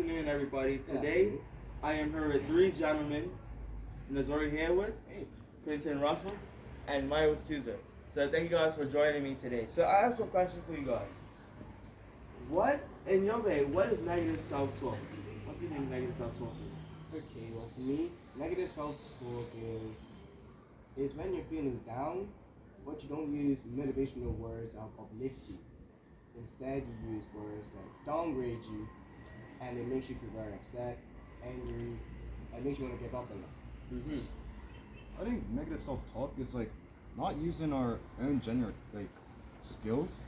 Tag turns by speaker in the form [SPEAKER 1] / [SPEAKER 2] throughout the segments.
[SPEAKER 1] afternoon, everybody. Today, I am here with three gentlemen. Missouri here with Clinton Russell and Miles Tuzer. So thank you guys for joining me today. So I have some questions for you guys. What, in your way, what is negative self-talk? What do you think negative self-talk is?
[SPEAKER 2] Okay, well for me, negative self-talk is when you're feeling down, but you don't use motivational words that uplift you. Instead, you use words that downgrade you, and it makes you feel very upset, angry, and makes you want to give up in life.
[SPEAKER 1] Mm-hmm.
[SPEAKER 3] I think negative self-talk is like not using our own genuine skills.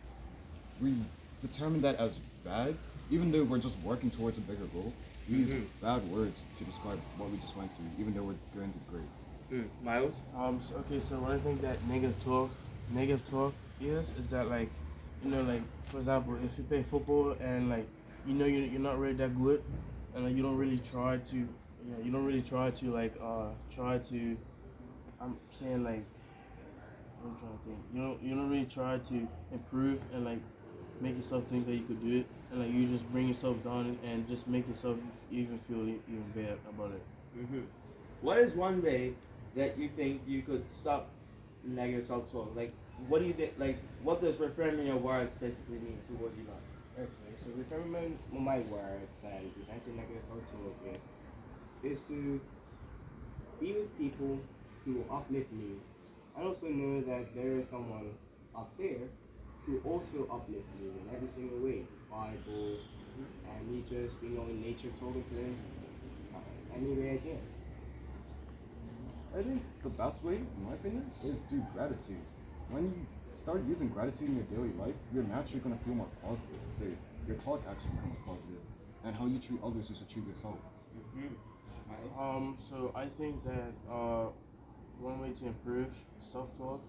[SPEAKER 3] We determine that as bad, even though we're just working towards a bigger goal. We use bad words to describe what we just went through, even though we're going to the grave.
[SPEAKER 1] Miles?
[SPEAKER 4] So what I think that negative talk is that like, like for example, if you play football and like, you're not really that good, and like, you don't really try to, I'm saying like, I'm trying to think, you don't really try to improve and like make yourself think that you could do it, and like you just bring yourself down and just make yourself even feel even bad about it.
[SPEAKER 1] Mm-hmm. What is one way that you think you could stop negative self-talk? Like, what do you think? Like, what does reframing your words basically mean towards you?
[SPEAKER 2] Okay, so reframing my words and preventing negative self-talk is to be with people who will uplift me. I also know that there is someone up there who also uplifts me in every single way. Bible, and me just being in nature, talking to them any way I can.
[SPEAKER 3] I think the best way, in my opinion, is through gratitude. When you start using gratitude in your daily life, you're naturally going to feel more positive. So your talk actually becomes positive, and how you treat others is to treat yourself.
[SPEAKER 4] So I think that one way to improve self-talk,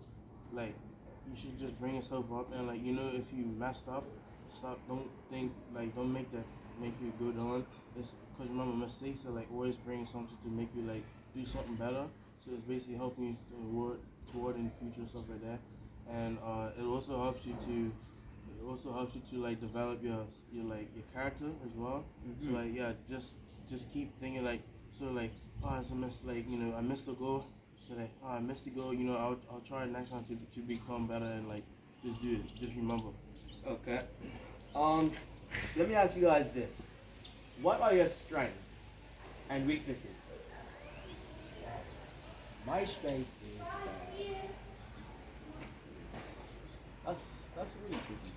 [SPEAKER 4] like you should just bring yourself up and like if you messed up, don't make you go down. It's because remember mistakes are like always bring something to make you like do something better. So it's basically helping you toward in the future and stuff like that, and it also helps you to like develop your character as well. So like just keep thinking like it's a miss, like I missed the goal. So like I missed the goal. I'll try next time to become better and like just do it. Just remember.
[SPEAKER 1] Okay. Let me ask you guys this: what are your strengths and weaknesses?
[SPEAKER 2] My strength is that's really tricky.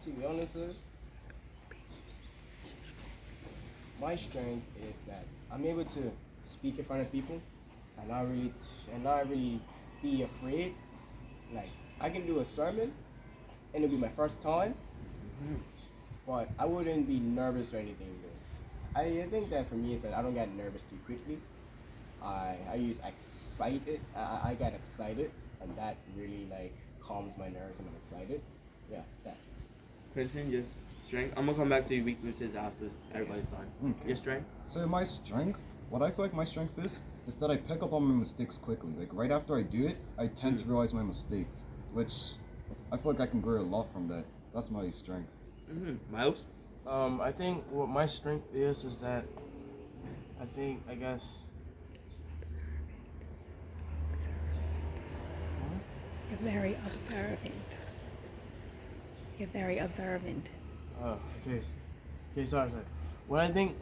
[SPEAKER 2] To be honest, sir, my strength is that I'm able to speak in front of people and not really be afraid. Like I can do a sermon and it'll be my first time, but I wouldn't be nervous or anything. Though. I think that for me is that I don't get nervous too quickly. I use excited. I get excited, and that really like calms my nerves when I'm excited. Yeah, that.
[SPEAKER 1] Clinton, your strength. I'm gonna come back to your weaknesses after everybody's done.
[SPEAKER 3] Okay.
[SPEAKER 1] Your strength.
[SPEAKER 3] So my strength, what I feel like my strength is that I pick up on my mistakes quickly. Like right after I do it, I tend to realize my mistakes, which I feel like I can grow a lot from that. That's my strength.
[SPEAKER 1] Miles.
[SPEAKER 4] I think what my strength is that I guess.
[SPEAKER 5] You're very observant. You're very observant.
[SPEAKER 4] Oh, okay. Okay, sorry. What I think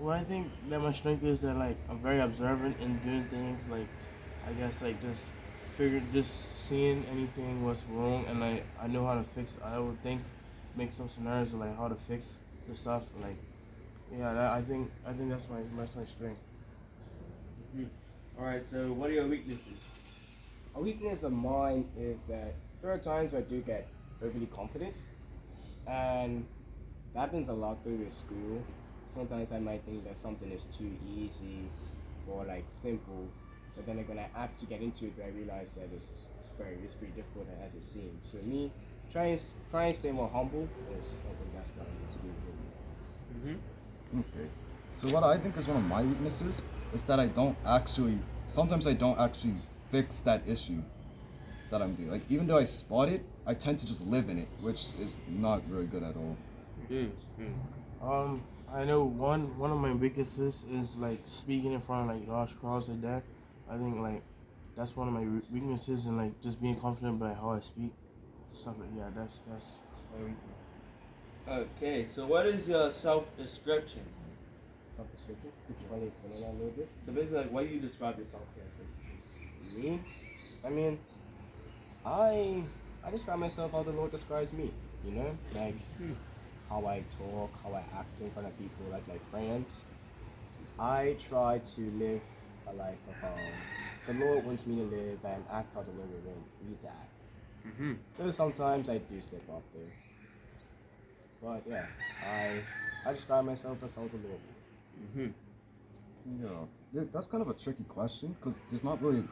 [SPEAKER 4] that my strength is that like I'm very observant in doing things like I guess like just seeing anything what's wrong and like I know how to fix it. I would make some scenarios of like how to fix the stuff like I think that's my strength.
[SPEAKER 1] All right. So, what are your weaknesses?
[SPEAKER 2] A weakness of mine is that there are times where I do get overly confident, and that happens a lot through with school. Sometimes I might think that something is too easy or like simple, but then like, when I actually get into it, I realize that it's pretty difficult as it seems. So me, try and stay more humble is I think that's what I need to do.
[SPEAKER 3] Okay. So what I think is one of my weaknesses is that sometimes I don't actually fix that issue that I'm doing. Like even though I spot it, I tend to just live in it, which is not very good at all.
[SPEAKER 4] I know one of my weaknesses is like speaking in front of like large crowds like that. I think like that's one of my weaknesses, and like just being confident by how I speak, stuff like yeah. That's my weakness.
[SPEAKER 1] Okay, so what is your self-description?
[SPEAKER 2] Self-description. Could you probably explain that a little bit?
[SPEAKER 1] So basically, like, what do you describe yourself as, basically?
[SPEAKER 2] Me? I mean, I describe myself how the Lord describes me. You know, like how I talk, how I act in front of people, like my friends. I try to live a life of how the Lord wants me to live and act how the Lord would want me to act.
[SPEAKER 1] Mm-hmm.
[SPEAKER 2] Though sometimes I do slip up there. But yeah, I describe myself as how the Lord would.
[SPEAKER 1] Mm-hmm.
[SPEAKER 3] Yeah, that's kind of a tricky question because there's not really an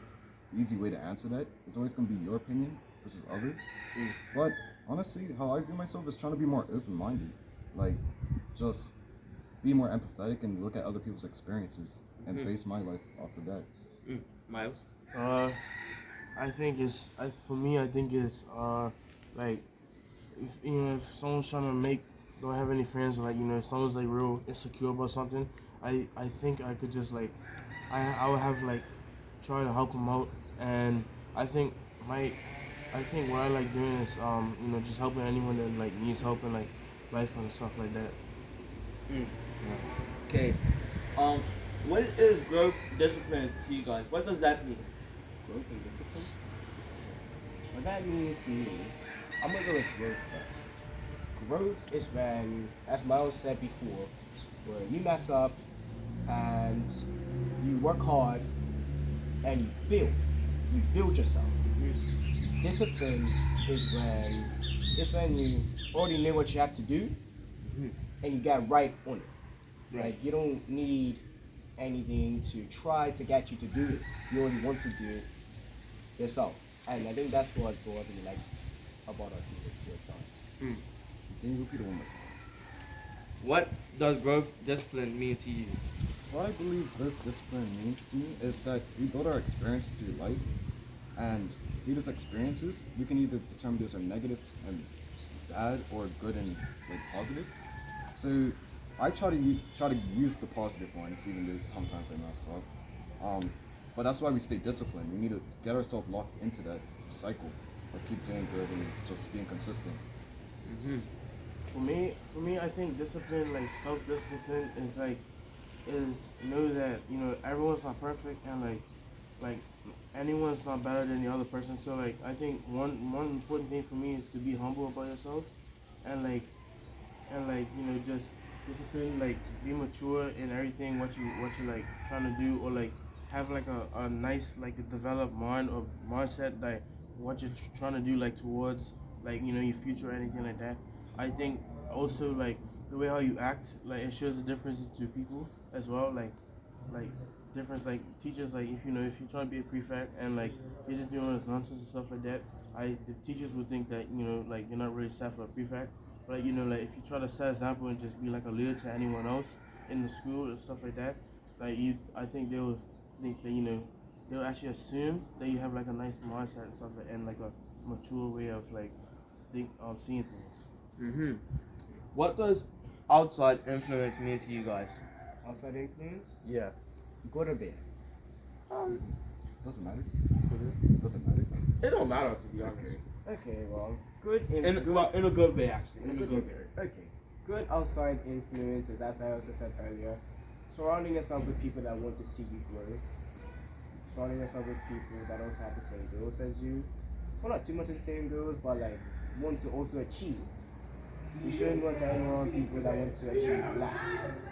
[SPEAKER 3] easy way to answer that. It's always going to be your opinion versus others. But honestly, how I view myself is trying to be more open-minded, like just be more empathetic and look at other people's experiences and base my life off of that.
[SPEAKER 1] Miles?
[SPEAKER 4] I think it's for me. I think it's like if someone's trying to don't have any friends, like if someone's like real insecure about something, I think I could just like I would have like try to help them out, and I think what I like doing is just helping anyone that like needs help in like life and stuff like that. Yeah.
[SPEAKER 1] Okay. What is growth discipline to you guys? What does that mean?
[SPEAKER 2] Growth and discipline? What that means to me, I'm gonna go with growth first. Growth is when, as Miles said before, where you mess up and you work hard and you build yourself. Discipline is when you already know what you have to do and you get right on it. Like you don't need anything to try to get you to do it. You already want to do it yourself. And I think that's what God really likes about us in those times.
[SPEAKER 3] Can you repeat it one more time?
[SPEAKER 1] What does growth discipline mean to you?
[SPEAKER 3] What I believe growth discipline means to me is that we build our experiences through life, and through those experiences, we can either determine those are negative and bad or good and like positive. So I try to use the positive ones, even though sometimes I mess up. But that's why we stay disciplined. We need to get ourselves locked into that cycle of keep doing good and just being consistent.
[SPEAKER 4] For me, I think discipline, like self-discipline, is know that everyone's not perfect, and like anyone's not better than the other person. So like I think one important thing for me is to be humble about yourself, and just discipline, like be mature in everything what you like trying to do, or like have like a nice like a developed mind or mindset, like what you're trying to do, like towards like your future or anything like that. I think also like the way how you act, like it shows a difference to people as well, like difference, like teachers, like if you're trying to be a prefect and like you're just doing all this nonsense and stuff like that, the teachers would think that like you're not really set for a prefect. But like if you try to set example and just be like a leader to anyone else in the school and stuff like that, like I think they will think that they'll actually assume that you have like a nice mindset and stuff like, and like a mature way of like seeing things.
[SPEAKER 1] What does outside influence mean to you guys?
[SPEAKER 2] Outside influence?
[SPEAKER 1] Yeah.
[SPEAKER 2] Good or bad?
[SPEAKER 3] Doesn't matter. Doesn't matter.
[SPEAKER 1] It don't matter, to be honest.
[SPEAKER 2] Okay, well, good
[SPEAKER 1] In a good way, actually. In a good way.
[SPEAKER 2] Okay. Good outside influences, as I also said earlier, surrounding yourself with people that want to see you grow. Surrounding yourself with people that also have the same goals as you. Well, not too much of the same goals, but like want to also achieve. You shouldn't want to hang around people that want to achieve less.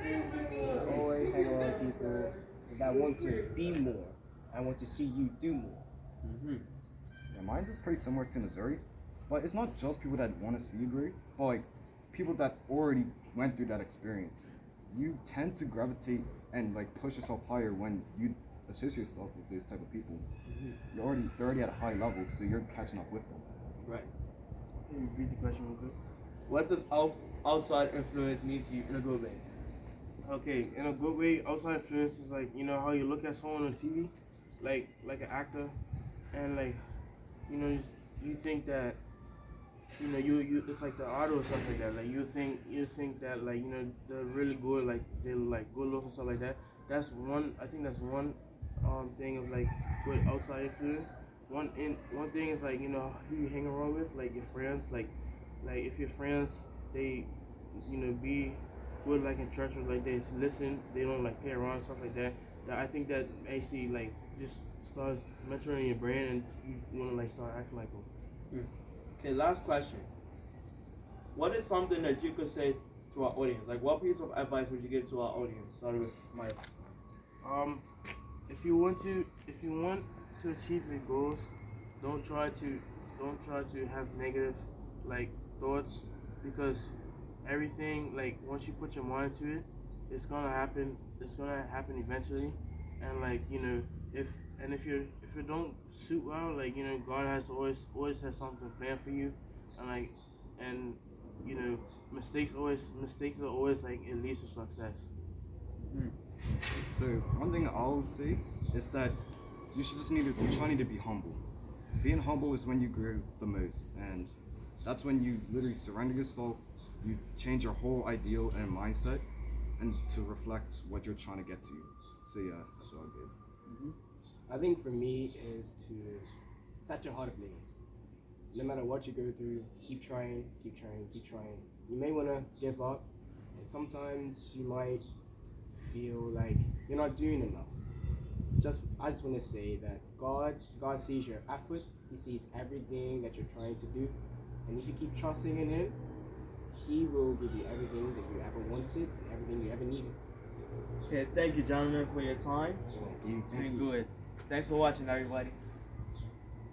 [SPEAKER 2] You should always hang around people that want to be more and want to see you do more.
[SPEAKER 3] Yeah, mine's is pretty similar to Missouri, but it's not just people that want to see you grow, but like people that already went through that experience. You tend to gravitate and like push yourself higher when you associate yourself with those type of people. They're already at a high level, so you're catching up with them.
[SPEAKER 1] Right.
[SPEAKER 4] Can you repeat the question real quick?
[SPEAKER 1] What does outside influence mean to you in a good way?
[SPEAKER 4] Okay, in a good way, outside influence is like how you look at someone on TV, like an actor, and like you think that you know, you it's like the auto or stuff like that. Like you think that like, you know, they're really good, like they're like good looks and stuff like that. That's one. I think that's one thing of like good outside influence. One thing is like, you know, who you hang around with, like your friends, like if your friends, they, you know, be good like in church, or like they listen, they don't like play around stuff like that. That I think that actually like just starts mentoring your brain, and you want to like start acting like them.
[SPEAKER 1] Okay, last question. What is something that you could say to our audience? Like, what piece of advice would you give to our audience? Starting with Mike.
[SPEAKER 4] If you want to achieve your goals, don't try to have negative like thoughts, because everything, like once you put your mind to it, it's gonna happen eventually. And like, you know, if it don't suit well, like, you know, God has always has something planned for you. And you know, mistakes are always like it leads to success.
[SPEAKER 3] So one thing I always say is that you try to be humble. Being humble is when you grow the most, and that's when you literally surrender yourself. You change your whole ideal and mindset, and to reflect what you're trying to get to. So yeah, that's what I did.
[SPEAKER 2] I think for me is to set your heart ablaze. No matter what you go through, keep trying, keep trying, keep trying. You may want to give up, and sometimes you might feel like you're not doing enough. I just want to say that God sees your effort. He sees everything that you're trying to do, and if you keep trusting in Him, He will give you everything that you ever wanted and everything you ever needed.
[SPEAKER 1] Okay, thank you, gentlemen, for your time.
[SPEAKER 3] Thank you.
[SPEAKER 1] It's been good. Thanks for watching, everybody.